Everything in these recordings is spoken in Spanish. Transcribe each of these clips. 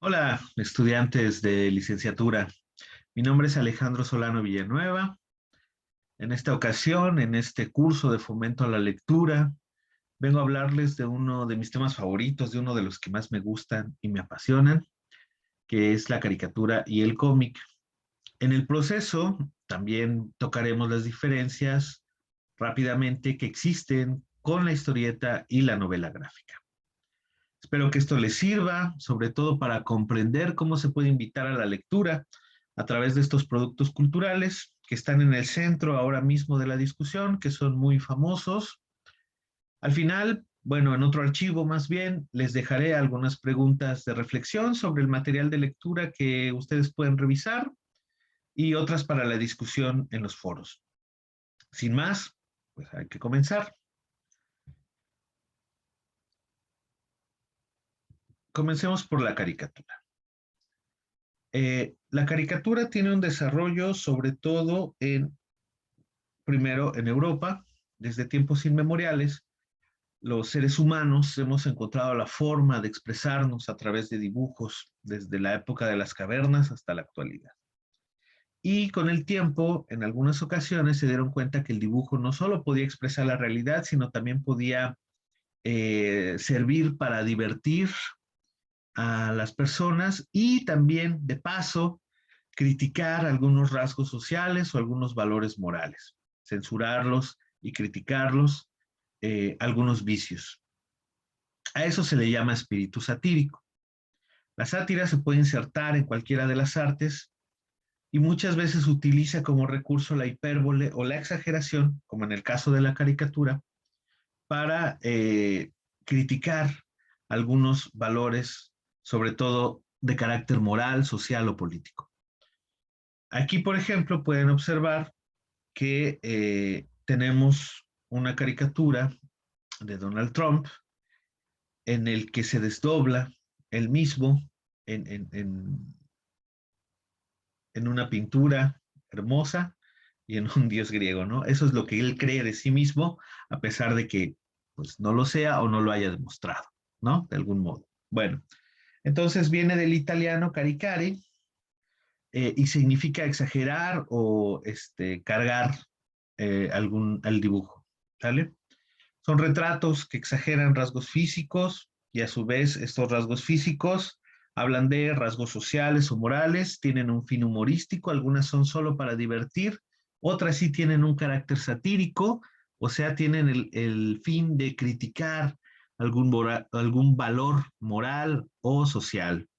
Hola, estudiantes de licenciatura. Mi nombre es Alejandro Solano Villanueva. En esta ocasión, en este curso de fomento a la lectura, vengo a hablarles de uno de mis temas favoritos, de uno de los que más me gustan y me apasionan, que es la caricatura y el cómic. En el proceso, también tocaremos las diferencias rápidamente que existen con la historieta y la novela gráfica. Espero que esto les sirva, sobre todo para comprender cómo se puede invitar a la lectura a través de estos productos culturales que están en el centro ahora mismo de la discusión, que son muy famosos. Al final, bueno, en otro archivo más bien, les dejaré algunas preguntas de reflexión sobre el material de lectura que ustedes pueden revisar y otras para la discusión en los foros. Sin más, pues hay que comenzar. Comencemos por la caricatura. La caricatura tiene un desarrollo sobre todo primero en Europa, desde tiempos inmemoriales. Los seres humanos hemos encontrado la forma de expresarnos a través de dibujos desde la época de las cavernas hasta la actualidad. Y con el tiempo, en algunas ocasiones se dieron cuenta que el dibujo no solo podía expresar la realidad, sino también podía servir para divertir a las personas y también, de paso, criticar algunos rasgos sociales o algunos valores morales, censurarlos y criticarlos, algunos vicios. A eso se le llama espíritu satírico. La sátira se puede insertar en cualquiera de las artes y muchas veces utiliza como recurso la hipérbole o la exageración, como en el caso de la caricatura, para criticar algunos valores, sobre todo de carácter moral, social o político. Aquí, por ejemplo, pueden observar que tenemos una caricatura de Donald Trump en el que se desdobla él mismo en, en, en, en una pintura hermosa y en un dios griego, ¿no? Eso es lo que él cree de sí mismo, a pesar de que pues, no lo sea o no lo haya demostrado, ¿no? De algún modo. Bueno, entonces viene del italiano caricare, y significa exagerar o cargar al dibujo, ¿sale? Son retratos que exageran rasgos físicos y a su vez estos rasgos físicos hablan de rasgos sociales o morales, tienen un fin humorístico, algunas son solo para divertir, otras sí tienen un carácter satírico, o sea, tienen el fin de criticar algún valor moral o social.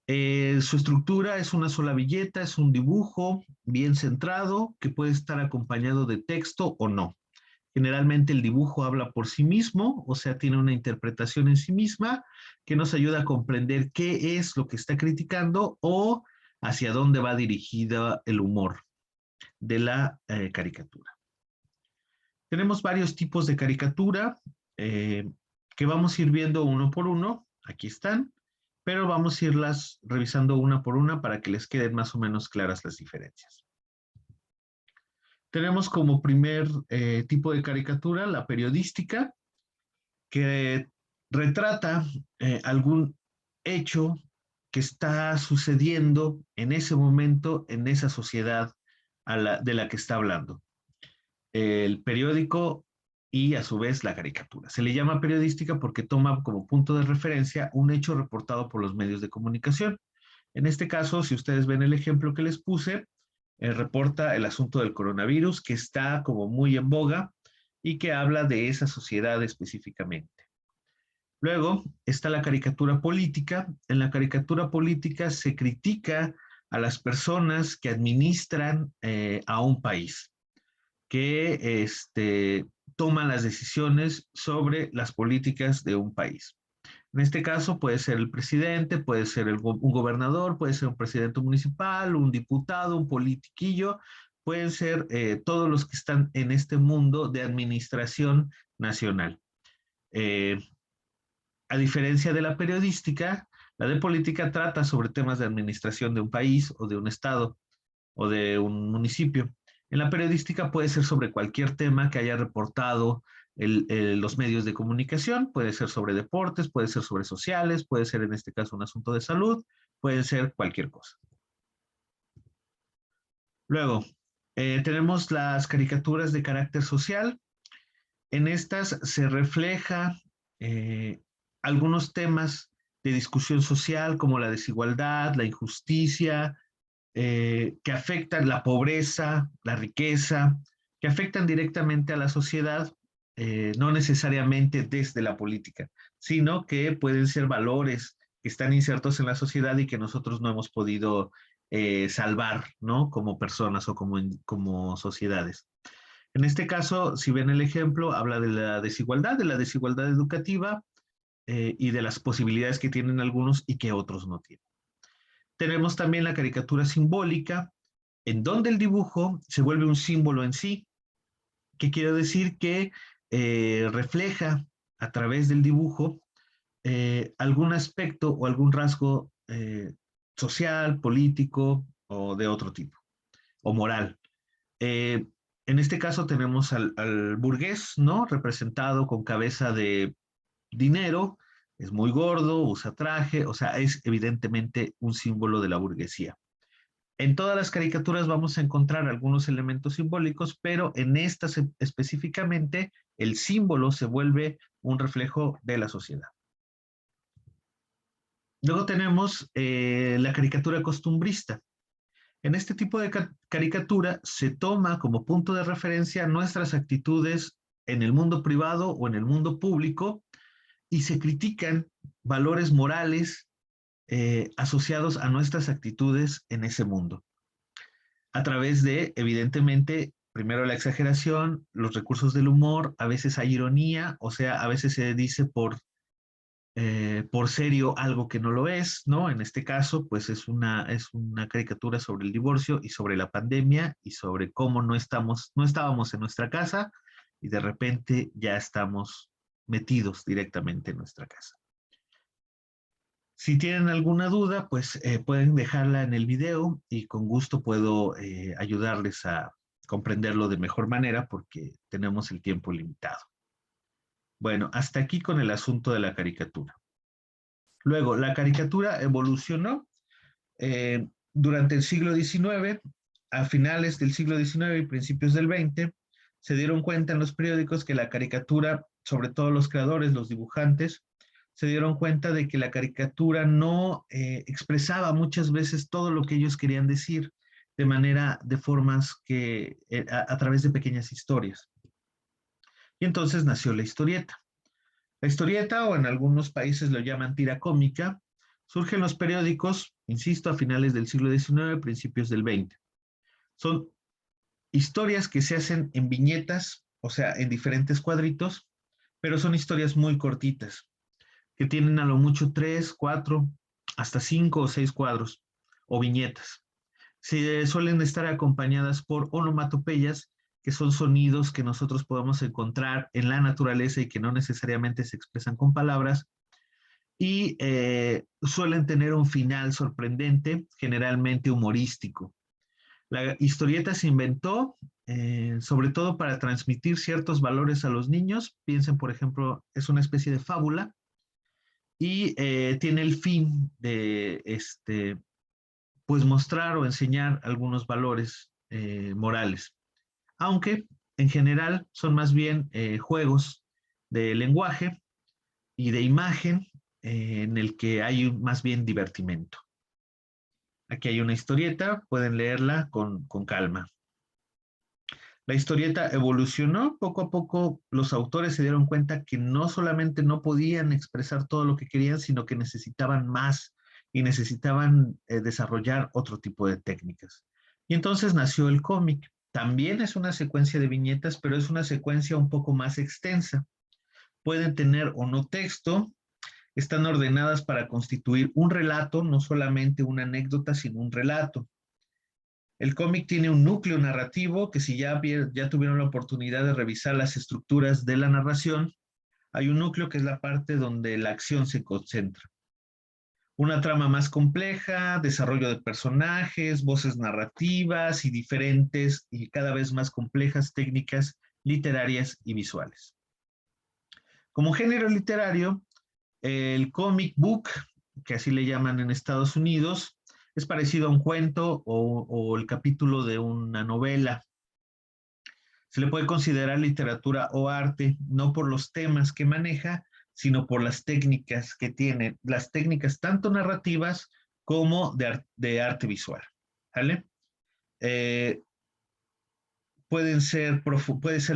Su estructura es una sola viñeta, es un dibujo bien centrado que puede estar acompañado de texto o no. Generalmente el dibujo habla por sí mismo, o sea, tiene una interpretación en sí misma que nos ayuda a comprender qué es lo que está criticando o hacia dónde va dirigida el humor de la caricatura. Tenemos varios tipos de caricatura eh, que vamos a ir viendo uno por uno. Aquí están, pero vamos a irlas revisando una por una para que les queden más o menos claras las diferencias. Tenemos como primer tipo de caricatura la periodística, que retrata algún hecho que está sucediendo en ese momento, en esa sociedad de la que está hablando. El periódico y a su vez la caricatura. Se le llama periodística porque toma como punto de referencia un hecho reportado por los medios de comunicación. En este caso, si ustedes ven el ejemplo que les puse, reporta el asunto del coronavirus que está como muy en boga y que habla de esa sociedad específicamente. Luego está la caricatura política. En la caricatura política se critica a las personas que administran a un país, que toman las decisiones sobre las políticas de un país. En este caso puede ser el presidente, puede ser un gobernador, puede ser un presidente municipal, un diputado, un politiquillo, pueden ser todos los que están en este mundo de administración nacional. Eh, a diferencia de la periodística, la de política trata sobre temas de administración de un país o de un estado o de un municipio. En la periodística puede ser sobre cualquier tema que haya reportado los medios de comunicación, puede ser sobre deportes, puede ser sobre sociales, puede ser en este caso un asunto de salud, puede ser cualquier cosa. Luego, tenemos las caricaturas de carácter social. En estas se refleja algunos temas de discusión social como la desigualdad, la injusticia, que afectan la pobreza, la riqueza, que afectan directamente a la sociedad, no necesariamente desde la política, sino que pueden ser valores que están insertos en la sociedad y que nosotros no hemos podido salvar, ¿no? Como personas o como sociedades. En este caso, si ven el ejemplo, habla de la desigualdad educativa y de las posibilidades que tienen algunos y que otros no tienen. Tenemos también la caricatura simbólica, en donde el dibujo se vuelve un símbolo en sí, que quiere decir que refleja a través del dibujo algún aspecto o algún rasgo social, político o de otro tipo, o moral. En este caso tenemos al burgués, ¿no? Representado con cabeza de dinero, es muy gordo, usa traje, o sea, es evidentemente un símbolo de la burguesía. En todas las caricaturas vamos a encontrar algunos elementos simbólicos, pero en estas específicamente el símbolo se vuelve un reflejo de la sociedad. Luego tenemos la caricatura costumbrista. En este tipo de caricatura se toma como punto de referencia nuestras actitudes en el mundo privado o en el mundo público y se critican valores morales asociados a nuestras actitudes en ese mundo. A través de, evidentemente, primero la exageración, los recursos del humor, a veces hay ironía, o sea, a veces se dice por serio algo que no lo es, ¿no? En este caso, pues es una caricatura sobre el divorcio y sobre la pandemia y sobre cómo no estábamos en nuestra casa y de repente ya estamos metidos directamente en nuestra casa. Si tienen alguna duda, pues pueden dejarla en el video y con gusto puedo ayudarles a comprenderlo de mejor manera porque tenemos el tiempo limitado. Bueno, hasta aquí con el asunto de la caricatura. Luego, la caricatura evolucionó durante el siglo XIX, a finales del siglo XIX y principios del XX, se dieron cuenta en los periódicos que la caricatura, sobre todo los creadores, los dibujantes, se dieron cuenta de que la caricatura no expresaba muchas veces todo lo que ellos querían decir de formas que, a través de pequeñas historias. Y entonces nació la historieta. La historieta, o en algunos países lo llaman tira cómica, surge en los periódicos, insisto, a finales del siglo XIX, principios del XX. Son historias que se hacen en viñetas, o sea, en diferentes cuadritos, pero son historias muy cortitas, que tienen a lo mucho 3, 4, hasta 5 o 6 cuadros o viñetas. Se suelen estar acompañadas por onomatopeyas, que son sonidos que nosotros podemos encontrar en la naturaleza y que no necesariamente se expresan con palabras, y suelen tener un final sorprendente, generalmente humorístico. La historieta se inventó sobre todo para transmitir ciertos valores a los niños. Piensen, por ejemplo, es una especie de fábula y tiene el fin de pues mostrar o enseñar algunos valores morales, aunque en general son más bien juegos de lenguaje y de imagen en el que hay más bien divertimento. Aquí hay una historieta, pueden leerla con calma. La historieta evolucionó, poco a poco los autores se dieron cuenta que no solamente no podían expresar todo lo que querían, sino que necesitaban más y necesitaban desarrollar otro tipo de técnicas. Y entonces nació el cómic. También es una secuencia de viñetas, pero es una secuencia un poco más extensa. Pueden tener o no texto, están ordenadas para constituir un relato, no solamente una anécdota, sino un relato. El cómic tiene un núcleo narrativo que si ya tuvieron la oportunidad de revisar las estructuras de la narración, hay un núcleo que es la parte donde la acción se concentra. Una trama más compleja, desarrollo de personajes, voces narrativas y diferentes y cada vez más complejas técnicas literarias y visuales. Como género literario, el comic book, que así le llaman en Estados Unidos, es parecido a un cuento o el capítulo de una novela. Se le puede considerar literatura o arte, no por los temas que maneja, sino por las técnicas que tiene, las técnicas tanto narrativas como de arte visual. ¿Vale? Eh, puede ser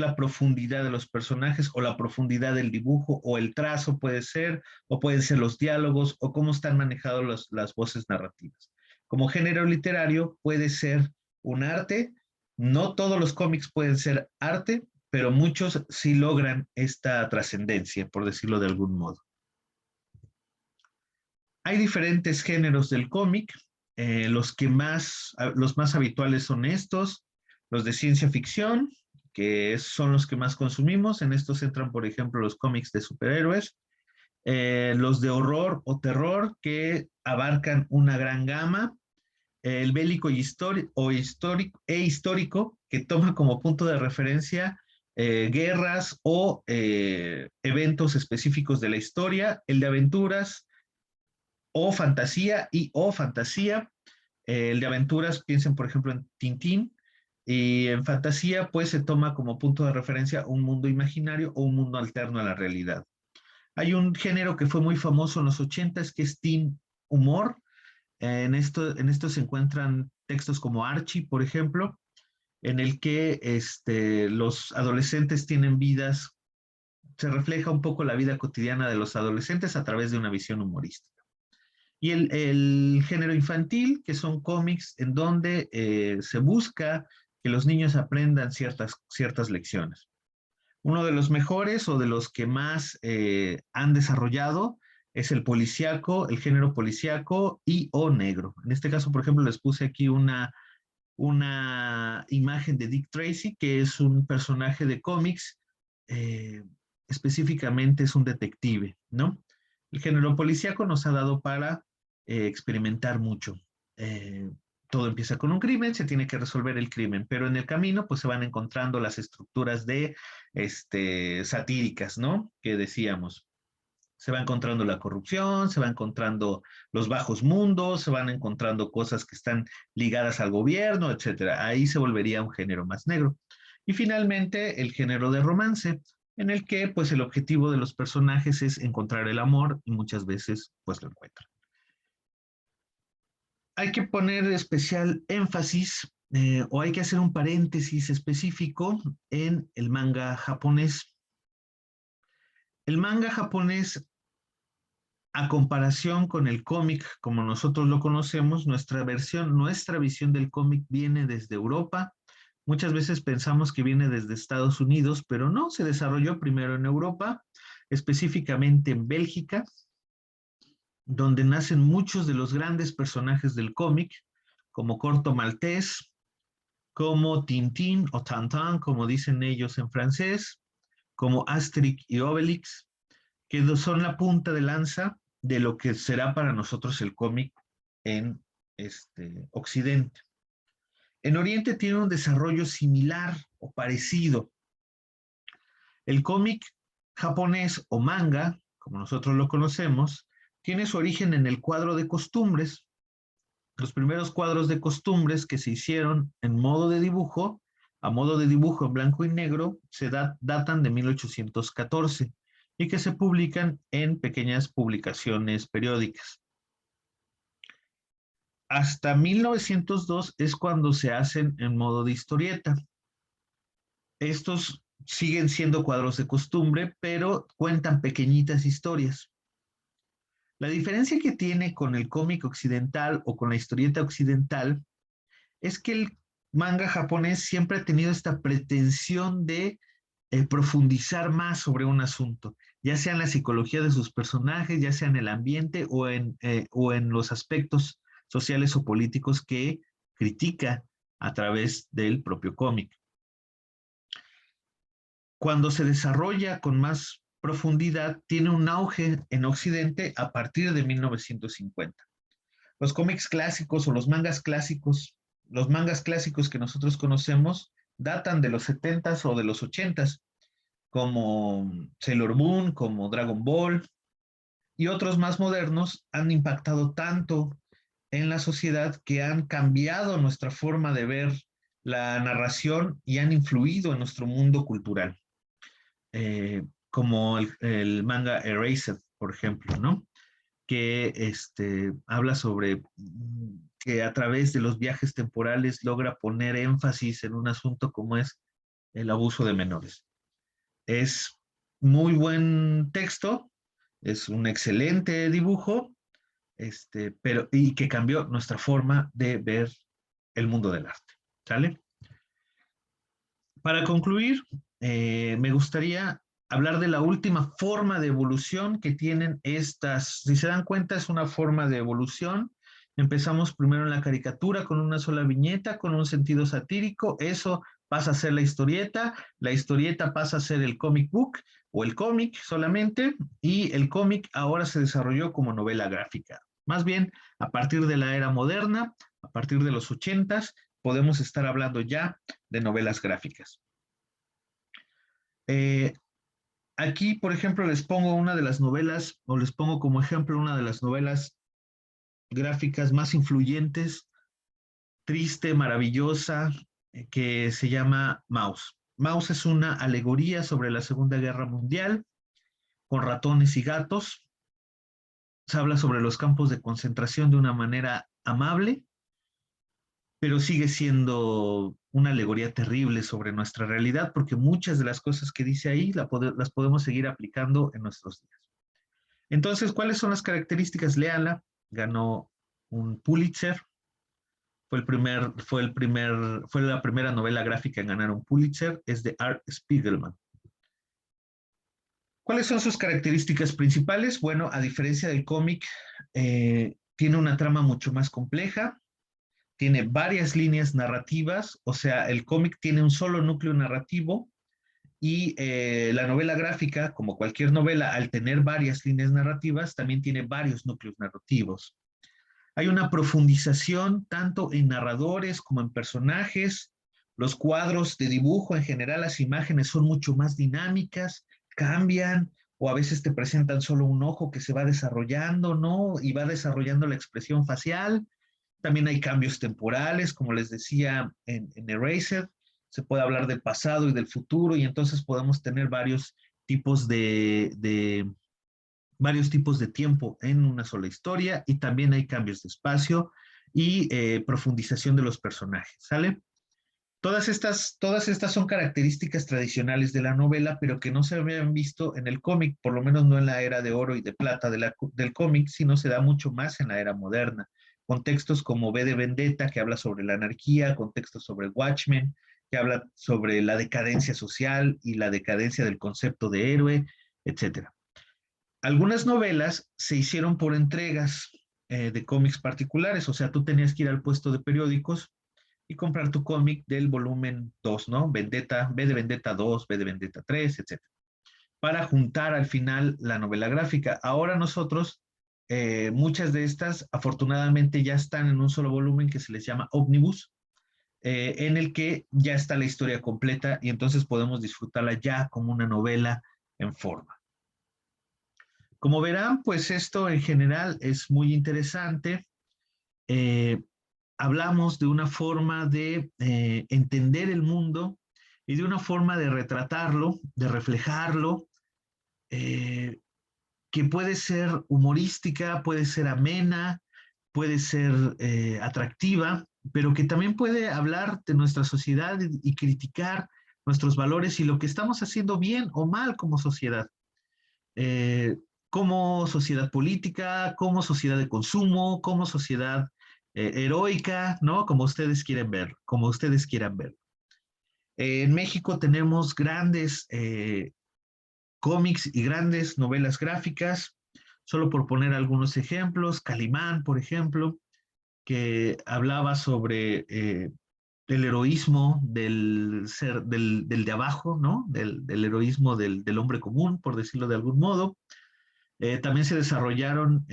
la profundidad de los personajes o la profundidad del dibujo o el trazo puede ser, o pueden ser los diálogos o cómo están manejadas las voces narrativas. Como género literario puede ser un arte, no todos los cómics pueden ser arte, pero muchos sí logran esta trascendencia, por decirlo de algún modo. Hay diferentes géneros del cómic, los más habituales son estos, los de ciencia ficción, que son los que más consumimos. En estos entran, por ejemplo, los cómics de superhéroes, los de horror o terror, que abarcan una gran gama, el bélico histórico, que toma como punto de referencia guerras o eventos específicos de la historia, el de aventuras o fantasía. El de aventuras, piensen por ejemplo en Tintín, y en fantasía pues se toma como punto de referencia un mundo imaginario o un mundo alterno a la realidad. Hay un género que fue muy famoso en los 80s que es teen humor. En esto se encuentran textos como Archie, por ejemplo, en el que los adolescentes tienen vidas, se refleja un poco la vida cotidiana de los adolescentes a través de una visión humorística. Y el género infantil, que son cómics en donde se busca que los niños aprendan ciertas lecciones. Uno de los mejores o de los que más han desarrollado es el policíaco, el género policíaco y o negro. En este caso, por ejemplo, les puse aquí una imagen de Dick Tracy, que es un personaje de cómics, eh, específicamente es un detective, ¿no? El género policíaco nos ha dado para experimentar mucho. Eh, Todo empieza con un crimen, se tiene que resolver el crimen, pero en el camino pues se van encontrando las estructuras de satíricas, ¿no? Que decíamos. Se va encontrando la corrupción, se va encontrando los bajos mundos, se van encontrando cosas que están ligadas al gobierno, etcétera. Ahí se volvería un género más negro. Y finalmente el género de romance, en el que pues el objetivo de los personajes es encontrar el amor y muchas veces pues lo encuentran. Hay que poner especial énfasis o hay que hacer un paréntesis específico en el manga japonés. El manga japonés, a comparación con el cómic como nosotros lo conocemos, nuestra visión del cómic viene desde Europa. Muchas veces pensamos que viene desde Estados Unidos, pero no, se desarrolló primero en Europa, específicamente en Bélgica, donde nacen muchos de los grandes personajes del cómic, como Corto Maltés, como Tintín o Tintin, como dicen ellos en francés, como Asterix y Obelix, que son la punta de lanza de lo que será para nosotros el cómic en Occidente. En Oriente tiene un desarrollo similar o parecido. El cómic japonés o manga, como nosotros lo conocemos, tiene su origen en el cuadro de costumbres. Los primeros cuadros de costumbres que se hicieron en modo de dibujo, a modo de dibujo en blanco y negro, datan de 1814 y que se publican en pequeñas publicaciones periódicas. Hasta 1902 es cuando se hacen en modo de historieta. Estos siguen siendo cuadros de costumbre, pero cuentan pequeñitas historias. La diferencia que tiene con el cómic occidental o con la historieta occidental es que el manga japonés siempre ha tenido esta pretensión de profundizar más sobre un asunto, ya sea en la psicología de sus personajes, ya sea en el ambiente o en los aspectos sociales o políticos que critica a través del propio cómic. Cuando se desarrolla con más profundidad, tiene un auge en Occidente a partir de 1950. Los cómics clásicos o los mangas clásicos que nosotros conocemos, datan de los 70s o de los 80s. como Sailor Moon, como Dragon Ball, y otros más modernos han impactado tanto en la sociedad que han cambiado nuestra forma de ver la narración y han influido en nuestro mundo cultural, como el manga Erased, por ejemplo, ¿no? Que habla sobre que a través de los viajes temporales logra poner énfasis en un asunto como es el abuso de menores. Es muy buen texto, es un excelente dibujo, pero y que cambió nuestra forma de ver el mundo del arte. ¿Sale? Para concluir, me gustaría hablar de la última forma de evolución que tienen estas. Si se dan cuenta, es una forma de evolución. Empezamos primero en la caricatura con una sola viñeta, con un sentido satírico. Eso pasa a ser la historieta pasa a ser el comic book o el cómic solamente, y el cómic ahora se desarrolló como novela gráfica. Más bien, a partir de la era moderna, a partir de los 80s, podemos estar hablando ya de novelas gráficas. Eh, Aquí, por ejemplo, les pongo una de las novelas, o les pongo como ejemplo una de las novelas gráficas más influyentes, triste, maravillosa, que se llama Maus. Maus es una alegoría sobre la Segunda Guerra Mundial, con ratones y gatos. Se habla sobre los campos de concentración de una manera amable, pero sigue siendo una alegoría terrible sobre nuestra realidad, porque muchas de las cosas que dice ahí las podemos seguir aplicando en nuestros días. Entonces, ¿cuáles son las características? Léala, ganó un Pulitzer, fue la primera novela gráfica en ganar un Pulitzer, es de Art Spiegelman. ¿Cuáles son sus características principales? Bueno, a diferencia del cómic, tiene una trama mucho más compleja, tiene varias líneas narrativas, o sea, el cómic tiene un solo núcleo narrativo y la novela gráfica, como cualquier novela, al tener varias líneas narrativas, también tiene varios núcleos narrativos. Hay una profundización tanto en narradores como en personajes. Los cuadros de dibujo, en general, las imágenes son mucho más dinámicas, cambian, o a veces te presentan solo un ojo que se va desarrollando, ¿no? Y va desarrollando la expresión facial. También hay cambios temporales, como les decía en Erased, se puede hablar del pasado y del futuro, y entonces podemos tener tipos varios tipos de tiempo en una sola historia, y también hay cambios de espacio y profundización de los personajes, ¿sale? Todas estas son características tradicionales de la novela, pero que no se habían visto en el cómic, por lo menos no en la era de oro y de plata del cómic, sino se da mucho más en la era moderna. Contextos como V de Vendetta, que habla sobre la anarquía, contextos sobre Watchmen, que habla sobre la decadencia social y la decadencia del concepto de héroe, etcétera. Algunas novelas se hicieron por entregas de cómics particulares, o sea, tú tenías que ir al puesto de periódicos y comprar tu cómic del volumen 2, ¿no? Vendetta, V de Vendetta 2, V de Vendetta 3, etcétera, para juntar al final la novela gráfica. Ahora nosotros, muchas de estas afortunadamente ya están en un solo volumen que se les llama Omnibus, en el que ya está la historia completa y entonces podemos disfrutarla ya como una novela en forma. Como verán, pues esto en general es muy interesante. Eh, Hablamos de una forma de entender el mundo y de una forma de retratarlo, de reflejarlo, eh, que puede ser humorística, puede ser amena, puede ser atractiva, pero que también puede hablar de nuestra sociedad y criticar nuestros valores y lo que estamos haciendo bien o mal como sociedad. Eh, como sociedad política, como sociedad de consumo, como sociedad heroica, ¿no? Como ustedes quieren ver, como ustedes quieran ver. En México tenemos grandes cómics y grandes novelas gráficas, solo por poner algunos ejemplos, Calimán, por ejemplo, que hablaba sobre el heroísmo del de abajo, ¿no? Del heroísmo del hombre común, por decirlo de algún modo. También se desarrollaron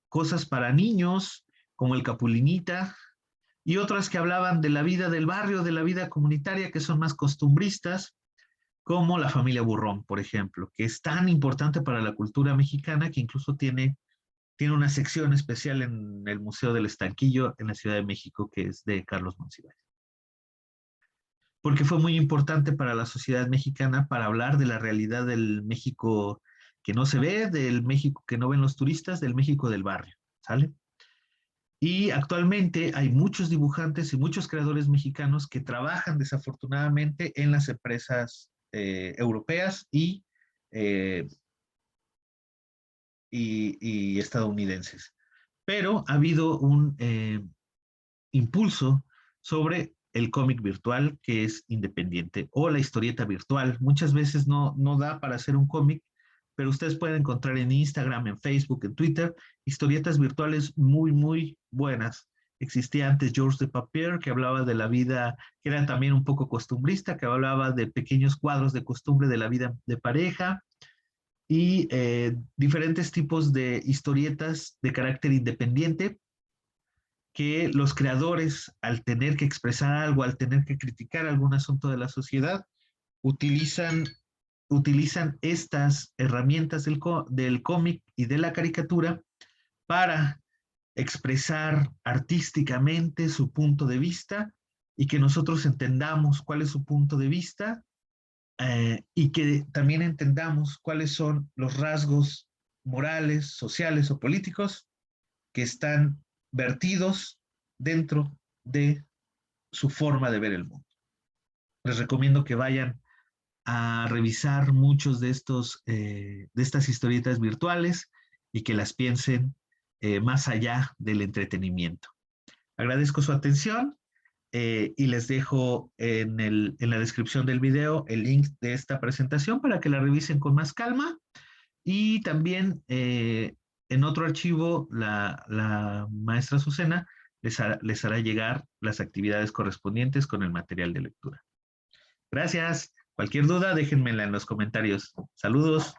cosas para niños, como el Capulinita, y otras que hablaban de la vida del barrio, de la vida comunitaria, que son más costumbristas, como la familia Burrón, por ejemplo, que es tan importante para la cultura mexicana que incluso tiene una sección especial en el Museo del Estanquillo en la Ciudad de México, que es de Carlos Monsiváis. Porque fue muy importante para la sociedad mexicana para hablar de la realidad del México que no se ve, del México que no ven los turistas, del México del barrio, ¿sale? Y actualmente hay muchos dibujantes y muchos creadores mexicanos que trabajan desafortunadamente en las empresas europeas eh, y estadounidenses. Pero ha habido un impulso sobre el cómic virtual que es independiente o la historieta virtual. Muchas veces no da para hacer un cómic, pero ustedes pueden encontrar en Instagram, en Facebook, en Twitter, historietas virtuales muy, muy buenas. Existía antes George de Papier, que hablaba de la vida, que era también un poco costumbrista, que hablaba de pequeños cuadros de costumbre de la vida de pareja y diferentes tipos de historietas de carácter independiente que los creadores, al tener que expresar algo, al tener que criticar algún asunto de la sociedad, utilizan, utilizan estas herramientas del cómic y de la caricatura para expresar artísticamente su punto de vista y que nosotros entendamos cuál es su punto de vista y que también entendamos cuáles son los rasgos morales, sociales o políticos que están vertidos dentro de su forma de ver el mundo. Les recomiendo que vayan a revisar muchos de estas historietas virtuales y que las piensen más allá del entretenimiento. Agradezco su atención y les dejo en la descripción del video el link de esta presentación para que la revisen con más calma y también en otro archivo la maestra Azucena les hará llegar las actividades correspondientes con el material de lectura. Gracias. Cualquier duda, déjenmela en los comentarios. Saludos.